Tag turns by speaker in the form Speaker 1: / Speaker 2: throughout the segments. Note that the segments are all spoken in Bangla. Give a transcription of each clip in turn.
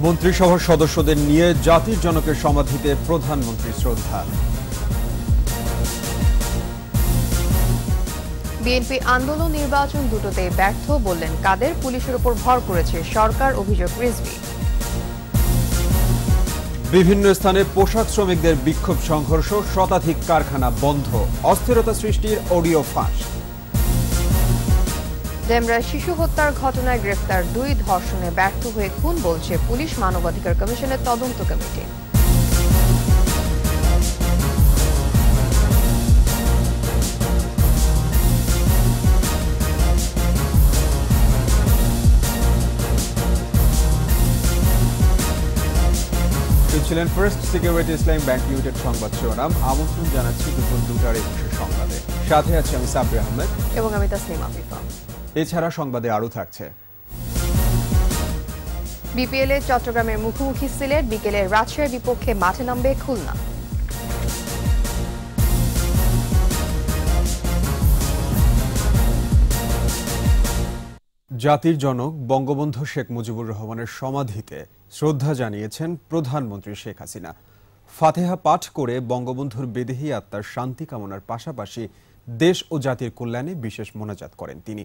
Speaker 1: মন্ত্রিসভার সদস্যদের নিয়ে জাতির জনকের সমাধিতে প্রধানমন্ত্রী শ্রদ্ধা।
Speaker 2: বিএনপি আন্দোলন নির্বাচন দুটোতেই ব্যর্থ বললেন কাদের, পুলিশের উপর ভর করেছে সরকার, অভিযোগ রিজভী।
Speaker 1: বিভিন্ন স্থানে পোশাক শ্রমিকদের বিক্ষোভ সংঘর্ষ, শতাধিক কারখানা বন্ধ, অস্থিরতা সৃষ্টির অডিও ফাঁস।
Speaker 2: ডেমরায় শিশু হত্যার ঘটনায় গ্রেফতার 2, ধর্ষণে ব্যর্থ হয়ে খুন বলছে পুলিশ, মানবাধিকার কমিশনের তদন্ত কমিটি।
Speaker 1: ছিলেন ফার্স্ট সিকিউরিটি ইসলামী ব্যাংক লিমিটেড সংবাদ শিরোনাম। আমন্ত্রণ জানাচ্ছি দুপুর 2:21 সংবাদে। সাথে আছে আমি সাব্বির আহমেদ
Speaker 2: এবং আমি তাসনিম আফিফা।
Speaker 1: এছাড়া সংবাদে আরও থাকছে:
Speaker 2: বিপিএল এ চট্টগ্রামের মুখোমুখি সিলেট, বিকেলে রাজশাহীর বিপক্ষে মাঠে নামবে খুলনা।
Speaker 1: জাতির জনক বঙ্গবন্ধু শেখ মুজিবুর রহমানের সমাধিতে শ্রদ্ধা জানিয়েছেন প্রধানমন্ত্রী শেখ হাসিনা। ফাতেহা পাঠ করে বঙ্গবন্ধুর বিদেহী আত্মার শান্তি কামনার পাশাপাশি দেশ ও জাতির কল্যাণে বিশেষ মোনাজাত করেন তিনি।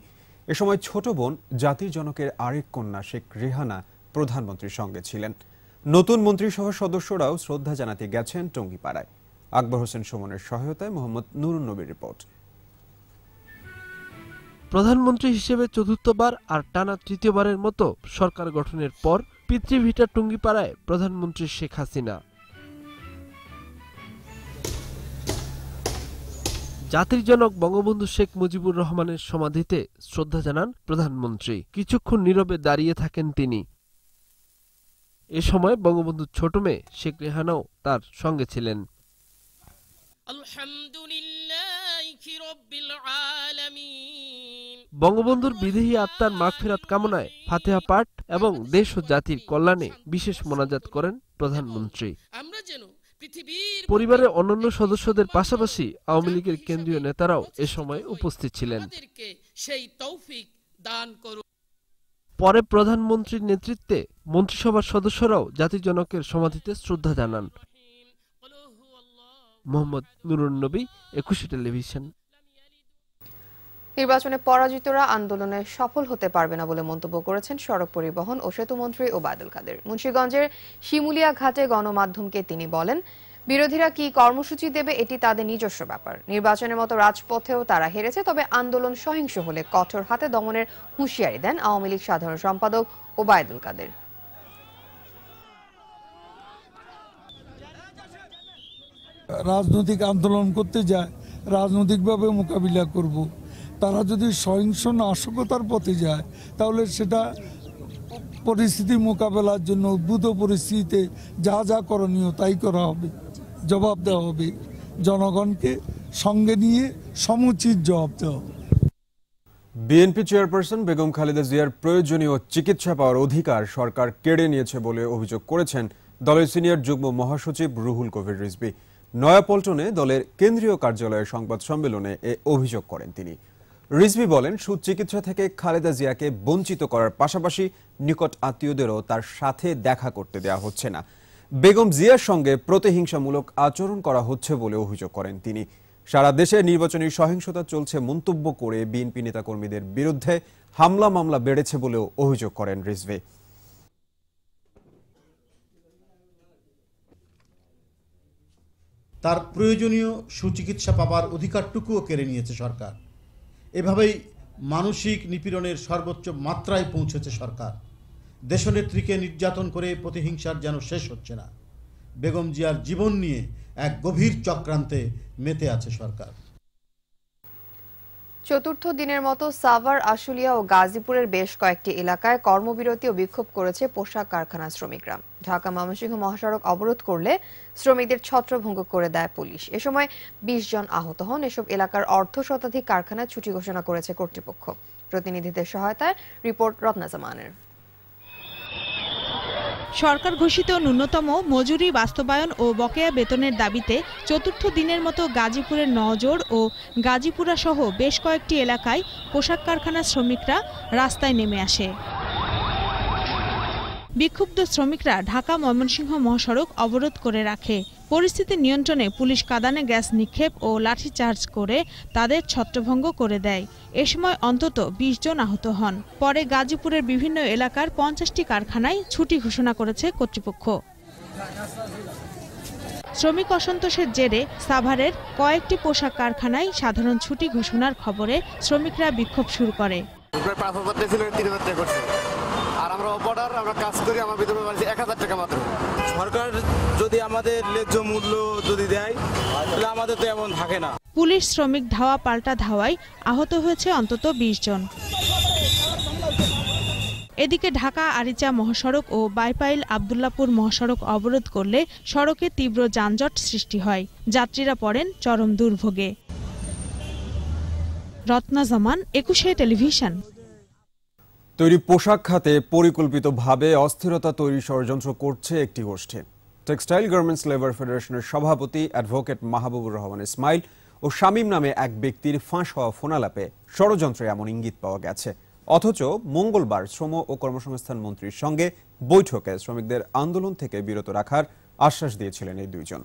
Speaker 1: এ সময় ছোট বোন জাতির জনকের আরেক কন্যা শেখ রেহানা প্রধানমন্ত্রীর সঙ্গে ছিলেন। নতুন মন্ত্রিসভার সদস্যরাও শ্রদ্ধা জানাতে গেছেন টঙ্গীপাড়ায়। আকবর হোসেন সুমনের সহায়তায় মোহাম্মদ নুরুন নবীর রিপোর্ট।
Speaker 3: প্রধানমন্ত্রী হিসেবে চতুর্থবার আর টানা তৃতীয়বারের মতো সরকার গঠনের পর পিতৃভিটা টঙ্গীপাড়ায় প্রধানমন্ত্রী শেখ হাসিনা। জাতির জনক বঙ্গবন্ধু শেখ মুজিবুর রহমানের সমাধিতে শ্রদ্ধা জানান প্রধানমন্ত্রী। কিছুক্ষণ নীরবে দাঁড়িয়ে থাকেন তিনি। এ সময় বঙ্গবন্ধুর ছোট মেয়ে শেখ রেহানাও তার সঙ্গে ছিলেন। বঙ্গবন্ধুর বিদেহী আত্মার মাগফিরাত কামনায় ফাতেহা পাঠ এবং দেশ ও জাতির কল্যাণে বিশেষ মোনাজাত করেন প্রধানমন্ত্রী। পরিবারের অন্যান্য সদস্যদের পাশাপাশি আওয়ামী লীগের কেন্দ্রীয় নেতারাও এ সময় উপস্থিত ছিলেন। পরে প্রধানমন্ত্রীর নেতৃত্বে মন্ত্রিসভার সদস্যরাও জাতির জনকের সমাধিতে শ্রদ্ধা জানান। মোহাম্মদ নুরুন নবী, 21 টেলিভিশন।
Speaker 2: নির্বাচনে পরাজিতরা আন্দোলনে সফল হতে পারবে না বলে মন্তব্য করেছেন সড়ক পরিবহন ও সেতুমন্ত্রী ওবায়দুল কাদের। মুন্সিগঞ্জের শিমুলিয়া ঘাটে গণমাধ্যমকে তিনি বলেন, বিরোধীরা কি কর্মসূচি দেবে এটি তাদের নিজস্ব ব্যাপার। নির্বাচনের মতো রাজপথেও তারা হেরেছে, তবে আন্দোলন সহিংস হলে কঠোর হাতে দমনের হুঁশিয়ারি দেন আওয়ামী লীগ সাধারণ সম্পাদক ওবায়দুল কাদের।
Speaker 4: রাজনৈতিক আন্দোলন করতে যায়, রাজনৈতিকভাবে মোকাবিলা করব। তারা যদি সহিংস নাশকতার পথে যায় তাহলে সেটা পরিস্থিতি মোকাবেলার জন্য উদ্ভূত পরিস্থিতিতে যা যা করণীয় তাই করা হবে, জবাব দেওয়া হবে। জনগণকে সঙ্গে নিয়ে সমুচিত জবাব দেওয়া হবে।
Speaker 1: বিএনপি চেয়ারপারসন বেগম খালেদা জিয়ার প্রয়োজনীয় চিকিৎসা পাওয়ার অধিকার সরকার কেড়ে নিয়েছে বলে অভিযোগ করেছেন দলের সিনিয়র যুগ্ম মহাসচিব রুহুল কবির রিজভী। নয়াপল্টনে দলের কেন্দ্রীয় কার্যালয়ের সংবাদ সম্মেলনে এ অভিযোগ করেন তিনি। রিজভী বলেন, সুচিকিৎসা থেকে খালেদা জিয়াকে বঞ্চিত করার পাশাপাশি নিকট আত্মীয়দেরও তার সাথে দেখা করতে দেওয়া হচ্ছে না। বেগম জিয়ার সঙ্গে প্রতিহিংসামূলক আচরণ করা হচ্ছে বলে অভিযোগ করেন তিনি। সারা দেশে নির্বাচনী সহিংসতা চলছে মন্তব্য করে বিএনপি নেতাকর্মীদের বিরুদ্ধে হামলা মামলা বেড়েছে বলেও অভিযোগ করেন রিজভী।
Speaker 5: তার প্রয়োজনীয় সুচিকিৎসা পাবার অধিকারটুকুও কেড়ে নিয়েছে সরকার। এভাবেই মানসিক নিপীড়নের সর্বোচ্চ মাত্রায় পৌঁছেছে সরকার। দেশনেত্রীকে নির্যাতন করে প্রতিহিংসার যেন শেষ হচ্ছে না। বেগম জিয়ার জীবন নিয়ে এক গভীর চক্রান্তে মেতে আছে সরকার।
Speaker 2: চতুর্থ দিনের মতো সাভার, আশুলিয়া ও গাজীপুরের বেশ কয়েকটি এলাকায় কর্মবিরতি ও বিক্ষোভ করেছে পোশাক কারখানার শ্রমিকরা। ঢাকা ময়মনসিংহ মহাসড়ক অবরোধ করলে শ্রমিকদের ছত্রভঙ্গ করে দেয় পুলিশ। এ সময় 20 জন আহত হন। এসব এলাকার অর্ধশতাধিক কারখানায় ছুটি ঘোষণা করেছে কর্তৃপক্ষ। প্রতিনিধিদের সহায়তায় রিপোর্ট রত্না জামানের।
Speaker 6: সরকার ঘোষিত ন্যূনতম মজুরি বাস্তবায়ন ও বকেয়া বেতনের দাবিতে চতুর্থ দিনের মতো গাজীপুরের নওজোড় ও গাজীপুরা সহ বেশ কয়েকটি এলাকায় পোশাক কারখানার শ্রমিকরা রাস্তায় নেমে আসে। বিক্ষুব্ধ শ্রমিকরা ঢাকা ময়মনসিংহ মহাসড়ক অবরোধ করে রাখে। পরিস্থিতি নিয়ন্ত্রণে পুলিশ কাঁদানে গ্যাস নিক্ষেপ ও লাঠিচার্জ করে তাদের ছত্রভঙ্গ করে দেয়। এ সময় অন্তত ২০ জন আহত হন। পরে গাজীপুরের বিভিন্ন এলাকার ৫০টি কারখানায় ছুটি ঘোষণা করেছে কর্তৃপক্ষ। শ্রমিক অসন্তোষের জেরে সাভারের কয়েকটি পোশাক কারখানায় সাধারণ ছুটি ঘোষণার খবরে শ্রমিকরা বিক্ষোভ শুরু করে।
Speaker 7: সরকার যদি আমাদের ন্যায্য মূল্য যদি দেয় তাহলে আমাদের তো এমন থাকে না।
Speaker 6: পুলিশ শ্রমিক ধাওয়া পাল্টা ধাওয়ায় আহত হয়েছে অন্তত ২০ জন। এদিকে ঢাকা আরিচা মহাসড়ক ও বাইপাইল আব্দুল্লাপুর মহাসড়ক অবরোধ করলে সড়কে তীব্র যানজট সৃষ্টি হয়। যাত্রীরা পড়েন চরম দুর্ভোগে। রত্না জামান, ২১ টেলিভিশন।
Speaker 1: তৈরি পোশাক খাতে পরিকল্পিতভাবে অস্থিরতা তৈরি ষড়যন্ত্র করছে একটি গোষ্ঠী। টেক্সটাইল গার্মেন্টস লেবার ফেডারেশনের সভাপতি অ্যাডভোকেট মাহবুবুর রহমান ইসমাইল ও শামীম নামে এক ব্যক্তির ফাঁস হওয়া ফোনালাপে ষড়যন্ত্রে এমন ইঙ্গিত পাওয়া গেছে। অথচ মঙ্গলবার শ্রম ও কর্মসংস্থান মন্ত্রীর সঙ্গে বৈঠকে শ্রমিকদের আন্দোলন থেকে বিরত রাখার আশ্বাস দিয়েছিলেন এই দুইজন।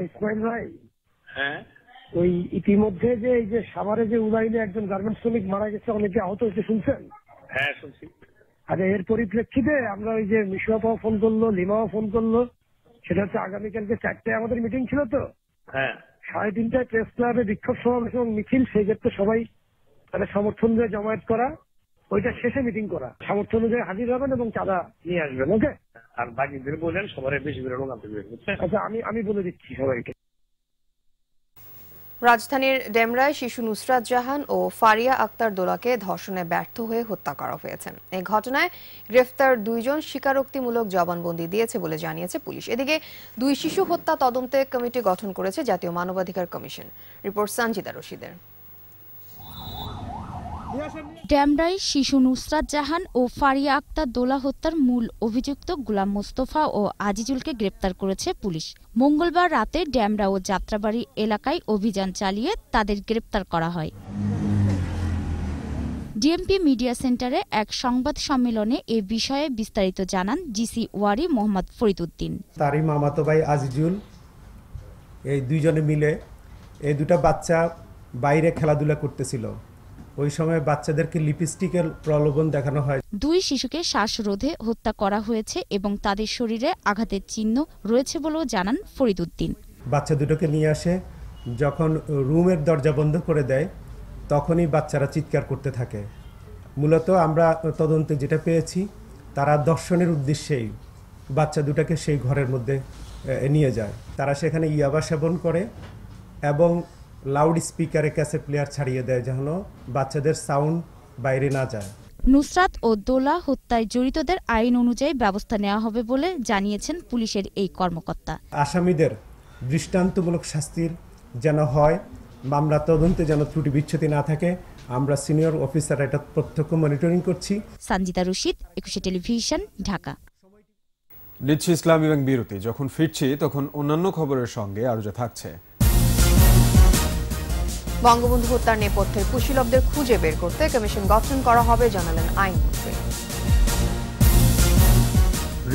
Speaker 8: ইসমাইল ভাই, ওই ইতিমধ্যে যে এই যে সাভারে যে উলাইনে একজন গার্মেন্টস শ্রমিক মারা গেছে, অনেকে আহত হয়েছে, শুনছেন?
Speaker 9: হ্যাঁ, শুনছি।
Speaker 8: আরে এর পরিপ্রেক্ষিতে আমরা ওই যে মিশুয়াপাও ফোন করলো, লিমাও ফোন করলো, সেটা হচ্ছে আগামীকালকে 4টায় আমাদের মিটিং ছিল, তো 3:30টায় প্রেস ক্লাবে বিক্ষোভ সমাবেশ এবং মিছিল। সেই ক্ষেত্রে সবাই তাদের সমর্থন দিয়ে জমায়েত করা, ওইটা শেষে মিটিং করা, সমর্থন অনুযায়ী হাজির হবেন এবং চাঁদা নিয়ে আসবেন। ওকে,
Speaker 9: আর বাকিদের বলেন সবার বেশি করে লোক আনতে হবে।
Speaker 8: আচ্ছা, আমি বলে দিচ্ছি সবাইকে।
Speaker 2: রাজধানীর ডেমরায় শিশু নুসরাত জাহান ও ফারিয়া আক্তার দোলাকে ধর্ষণে ব্যর্থ হয়ে হত্যা করা হয়েছে। এই ঘটনায় গ্রেফতার 2 জন স্বীকারোক্তিমূলক জবানবন্দি দিয়েছে বলে জানিয়েছে পুলিশ। এদিকে 2 শিশু হত্যা তদন্তে কমিটি গঠন করেছে জাতীয় মানবাধিকার কমিশন। রিপোর্ট সানজিদা রশিদের।
Speaker 10: ডেমরায় শিশু নুসরাত জাহান ও ফারিয়া আক্তার দোলা হত্যার মূল অভিযুক্ত গোলাম মোস্তফা ও আজিজুলকে গ্রেপ্তার করেছে পুলিশ। মঙ্গলবার রাতে ডেমরা ও যাত্রাবাড়ি এলাকায় অভিযান চালিয়ে তাদের গ্রেপ্তার করা হয়। ডিএমপি মিডিয়া সেন্টারে এক সংবাদ সম্মেলনে এ বিষয়ে বিস্তারিত জানান জিসি ওয়ারি মোহাম্মদ ফরিদ উদ্দিন।
Speaker 11: তারই মামাতো ভাই আজিজুল, এই 2 জনে মিলে এই 2টা বাচ্চা বাইরে খেলাধুলা করতেছিল। ওই সময় বাচ্চাদেরকে লিপস্টিকের প্রলোভন দেখানো হয়।
Speaker 10: 2 শিশুকে শ্বাসরোধে হত্যা করা হয়েছে এবং তাদের শরীরে আঘাতের চিহ্ন রয়েছে বলেও জানান ফরিদ উদ্দিন।
Speaker 11: বাচ্চা দুটোকে নিয়ে আসে, যখন রুমের দরজা বন্ধ করে দেয় তখনই বাচ্চারা চিৎকার করতে থাকে। মূলত আমরা তদন্তে যেটা পেয়েছি, তারা দর্শনের উদ্দেশ্যেই বাচ্চা দুটাকে সেই ঘরের মধ্যে নিয়ে যায়। তারা সেখানে ইয়াবা সেবন করে এবং লাউড স্পিকারে ক্যাসেট প্লেয়ার ছাড়িয়ে দেয় যেন বাচ্চাদের সাউন্ড বাইরে না যায়।
Speaker 10: নুসরাত ও দোলা হত্যায় জড়িতদের আইন অনুযায়ী ব্যবস্থা নেওয়া হবে বলে জানিয়েছেন পুলিশের এই কর্মকর্তা।
Speaker 11: আসামিদের দৃষ্টান্তমূলক শাস্তির যেন হয়, মামলা তদন্তে যেন ত্রুটি বিচ্ছুতি না থাকে, আমরা সিনিয়র অফিসার এটা প্রত্যক্ষ মনিটরিং করছি।
Speaker 10: সানজিদা রশিদ, 21 টেলিভিশন, ঢাকা।
Speaker 1: নিচ্ছি ইসলাম এবং বিরতি। যখন ফিরছি তখন অন্যান্য খবরের সঙ্গে আরো যা থাকছে।
Speaker 2: বঙ্গবন্ধু হত্যার নেপথ্যের কুশীলবদের খুঁজে বের করতে কমিশন গঠন করা হবে জানালেন আইনমন্ত্রী।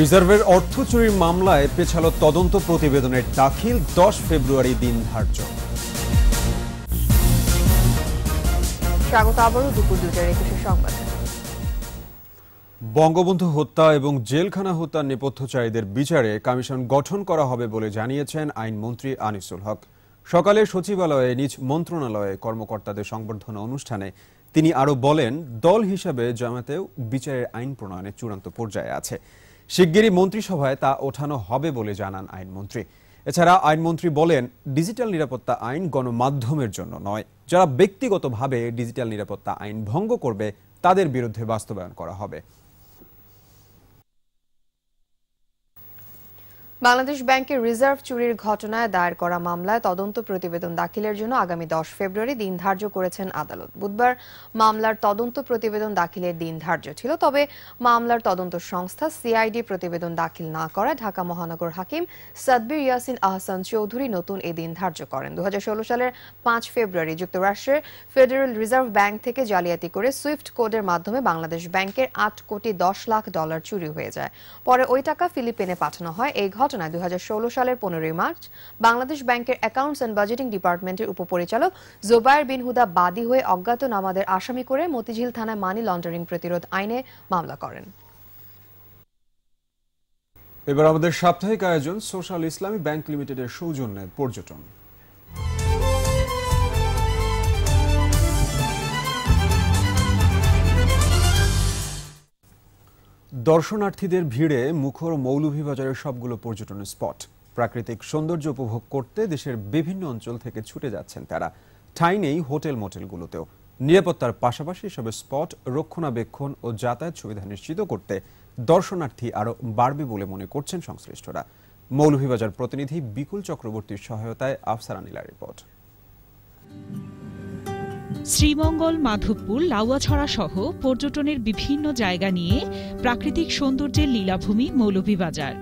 Speaker 1: রিজার্ভের অর্থ চুরির মামলায় পেছালো তদন্ত প্রতিবেদনের দাখিল, 10 ফেব্রুয়ারি দিন ধার্য।
Speaker 2: স্বাগত আবারও দুপুর 2টার 21 সংবাদে।
Speaker 1: বঙ্গবন্ধু হত্যা এবং জেলখানা হত্যার নেপথ্যচারীদের বিচারে কমিশন গঠন করা হবে বলে জানিয়েছেন আইনমন্ত্রী আনিসুল হক। সকালে সচিবালয়ে নিজ মন্ত্রণালয়ে কর্মকর্তাদের সংবর্ধনা অনুষ্ঠানে তিনি আরও বলেন, দল হিসাবে জামাতেও বিচারের আইন প্রণয়নের চূড়ান্ত পর্যায়ে আছে। শিগগিরই মন্ত্রিসভায় তা ওঠানো হবে বলে জানান আইনমন্ত্রী। এছাড়া আইনমন্ত্রী বলেন, ডিজিটাল নিরাপত্তা আইন গণমাধ্যমের জন্য নয়, যারা ব্যক্তিগতভাবে ডিজিটাল নিরাপত্তা আইন ভঙ্গ করবে তাদের বিরুদ্ধে বাস্তবায়ন করা হবে।
Speaker 2: বাংলাদেশ ব্যাংকের রিজার্ভ চুরির ঘটনায় দায়ের করা মামলায় তদন্ত প্রতিবেদন দাখিলের জন্য আগামী 10 ফেব্রুয়ারি দিন ধার্য করেছেন আদালত। বুধবার মামলার তদন্ত প্রতিবেদন দাখিলের দিন ধার্য ছিল, তবে মামলার তদন্ত সংস্থা সিআইডি প্রতিবেদন দাখিল না করায় ঢাকা মহানগর হাকিম সাদবির ইয়াসিন আহসান চৌধুরী নতুন এ দিন ধার্য করেন। 2016 সালের 5 ফেব্রুয়ারি যুক্তরাষ্ট্রের ফেডারেল রিজার্ভ ব্যাংক থেকে জালিয়াতি করে সুইফট কোডের মাধ্যমে বাংলাদেশ ব্যাংকের 8 কোটি 10 লাখ ডলার চুরি হয়ে যায়। পরে ওই টাকা ফিলিপিনে পাঠানো হয়। এই ঘটনায় 2016 সালের 15 মার্চ বাংলাদেশ ব্যাংকের অ্যাকাউন্টস এন্ড বাজেটিং ডিপার্টমেন্টের উপপরিচালক জোবায়ের বিন হুদা বাদী হয়ে অজ্ঞাতনামাদের আসামি করে মতিঝিল থানায় মানি লন্ডারিং প্রতিরোধ আইনে মামলা করেন।
Speaker 1: এবার আমাদের সাপ্তাহিক আয়োজন সোশ্যাল ইসলামী ব্যাংক লিমিটেডের সৌজন্যে পর্যটন। দর্শনার্থীদের ভিড়ে মুখর মৌলভীবাজারের সবগুলো পর্যটন স্পট। প্রাকৃতিক সৌন্দর্য উপভোগ করতে দেশের বিভিন্ন অঞ্চল থেকে ছুটে যাচ্ছেন তারা। ঠাঁই নেই হোটেল মোটেলগুলোতেও। নিরাপত্তার পাশাপাশি এসব স্পট রক্ষণাবেক্ষণ ও যাতায়াত সুবিধা নিশ্চিত করতে দর্শনার্থী আরও বাড়বে বলে মনে করছেন সংশ্লিষ্টরা। মৌলভীবাজার প্রতিনিধি বিকুল চক্রবর্তীর সহায়তায় আফসার আনিলার রিপোর্ট।
Speaker 12: শ্রীমঙ্গল, মাধবপুর, লাউয়াছড়া সহ পর্যটনের বিভিন্ন জায়গা নিয়ে প্রাকৃতিক সৌন্দর্যের লীলাভূমি মৌলভীবাজার।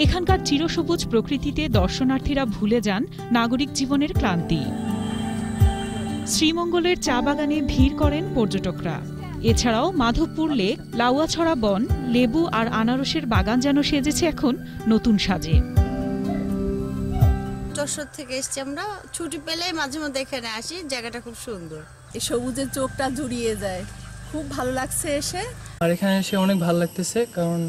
Speaker 12: এখানকার চিরসবুজ প্রকৃতিতে দর্শনার্থীরা ভুলে যান নাগরিক জীবনের ক্লান্তি। শ্রীমঙ্গলের চা বাগানে ভিড় করেন পর্যটকরা। এছাড়াও মাধবপুর লেক, লাউয়াছড়া বন, লেবু আর আনারসের বাগান যেন সেজেছে এখন নতুন সাজে।
Speaker 13: যশোর থেকে এসছি আমরা, ছুটি পেলে মাঝে মধ্যে এখানে আসি। জায়গাটা খুব সুন্দর,
Speaker 14: এই সবুজের চোখটা জুড়িয়ে যায়। খুব ভালো লাগছে এসে।
Speaker 15: আর এখানে এসে অনেক ভালো লাগতেছে, কারণ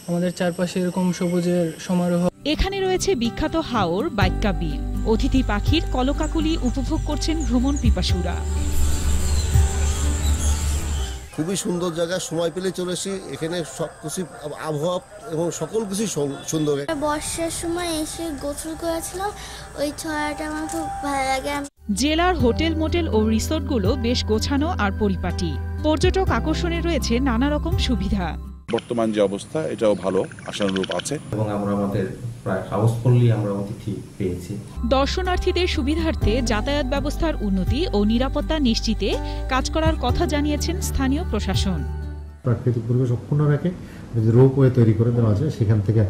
Speaker 15: আমাদের চারপাশে এরকম সবুজের সমারোহ।
Speaker 12: এখানে রয়েছে বিখ্যাত হাওর, বাইক্কা বিল। অতিথি পাখির কলকাকুলি উপভোগ করছেন ভ্রমণ পিপাসুরা।
Speaker 16: খুবই সুন্দর জায়গা, সময় পেলে চলে আসি এখানে। সব কিছু আবহাওয়া এবং সকল কিছু সুন্দর।
Speaker 17: বর্ষার সময় এসে গোসল করেছিলাম, ওই ছয়াটা আমার খুব ভালো লাগে।
Speaker 12: জেলার হোটেল, মোটেল ও রিসোর্টগুলো বেশ গোছানো আর পরিপাটি। পর্যটক আকর্ষণে রয়েছে নানা রকম সুবিধা।
Speaker 18: বর্তমান যে অবস্থা এটাও ভালো, আশানুরূপ আছে
Speaker 19: এবং আমরা আমাদের প্রায় হাউসফুলি আমরা অতিথি পেয়েছি।
Speaker 12: দর্শনার্থীদের সুবিধার্থে যাতায়াত ব্যবস্থার উন্নতি ও নিরাপত্তা নিশ্চিতে কাজ করার কথা জানিয়েছেন স্থানীয় প্রশাসন।
Speaker 20: প্রাকৃতিক পরিবেশ অক্ষুণ্ণ রেখে যদি রোপওয়ে তৈরি করে দেওয়া যায়, সেখান থেকে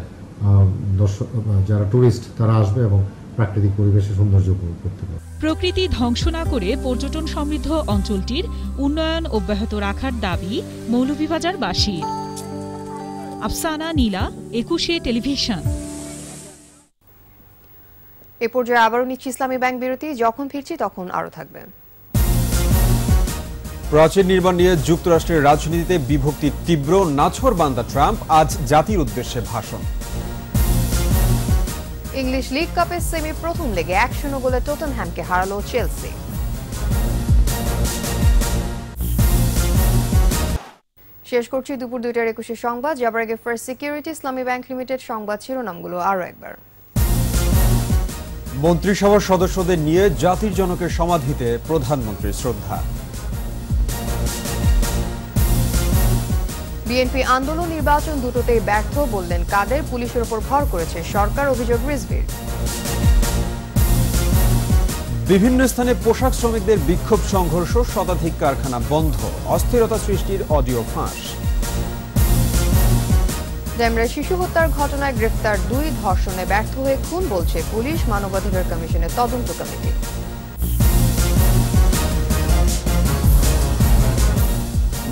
Speaker 20: দর্শক যারা টুরিস্ট তারা আসবে এবং প্রাকৃতিক পরিবেশের সৌন্দর্য উপভোগ করতে পারবে।
Speaker 12: প্রকৃতি ধ্বংস না করে পর্যটন সমৃদ্ধ অঞ্চলটির উন্নয়ন অব্যাহত রাখার দাবি মৌলভীবাজারবাসীর। আফসানা নীলা, 21 টেলিভিশন।
Speaker 2: এ পর্যায়ে আবারও নিচ্ছি ইসলামী ব্যাংক বিরতি। যখন ফিরছি তখন আরও থাকবে।
Speaker 1: প্রাচীর নির্মাণ নিয়ে যুক্তরাষ্ট্রের রাজনীতিতে বিভক্তি তীব্র। নাছোড়বান্দা ট্রাম্প আজ জাতির উদ্দেশ্যে ভাষণ।
Speaker 2: ইংলিশ লিগ কাপের সেমি প্রথম লেগে 1-0 গোলে টটেনহ্যামকে হারালো চেলসি। শেষ করছি দুপুর 2টার 21 সংবাদ। যাবার আগে ফার্স্ট সিকিউরিটি ইসলামী ব্যাংক লিমিটেড সংবাদ শিরোনামগুলো আরও একবার।
Speaker 1: মন্ত্রিসভার সদস্যদের নিয়ে জাতির জনকের সমাধিতে প্রধানমন্ত্রীর শ্রদ্ধা।
Speaker 2: বিএনপি আন্দোলন, নির্বাচন দুটোতেই ব্যর্থ বললেন কাদের। পুলিশের উপর ভর করেছে সরকার, অভিযোগ রিজভির।
Speaker 1: বিভিন্ন স্থানে পোশাক শ্রমিকদের বিক্ষোভ সংঘর্ষ, শতাধিক কারখানা বন্ধ, অস্থিরতা সৃষ্টির অডিও ফাঁস।
Speaker 2: ডেমরায় শিশু হত্যার ঘটনায় গ্রেফতার 2, ধর্ষণে ব্যর্থ হয়ে খুন বলছে পুলিশ, মানবাধিকার কমিশনের তদন্ত কমিটি।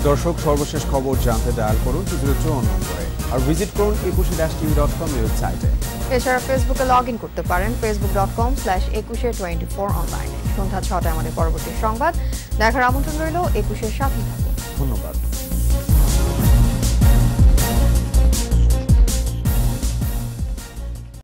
Speaker 1: দর্শক, সর্বশেষ খবর জানতে ডায়াল করুন 202 নম্বরে আর ভিজিট করুন 21tv.com ওয়েবসাইটে।
Speaker 2: এছাড়া ফেসবুকে লগ ইন করতে পারেন facebook.com/2124 অনলাইনে। সন্ধ্যা 6টায় আমাদের পরবর্তী সংবাদ দেখার আমন্ত্রণ রইল। 21-এর সাথে থাকুন।
Speaker 1: ধন্যবাদ।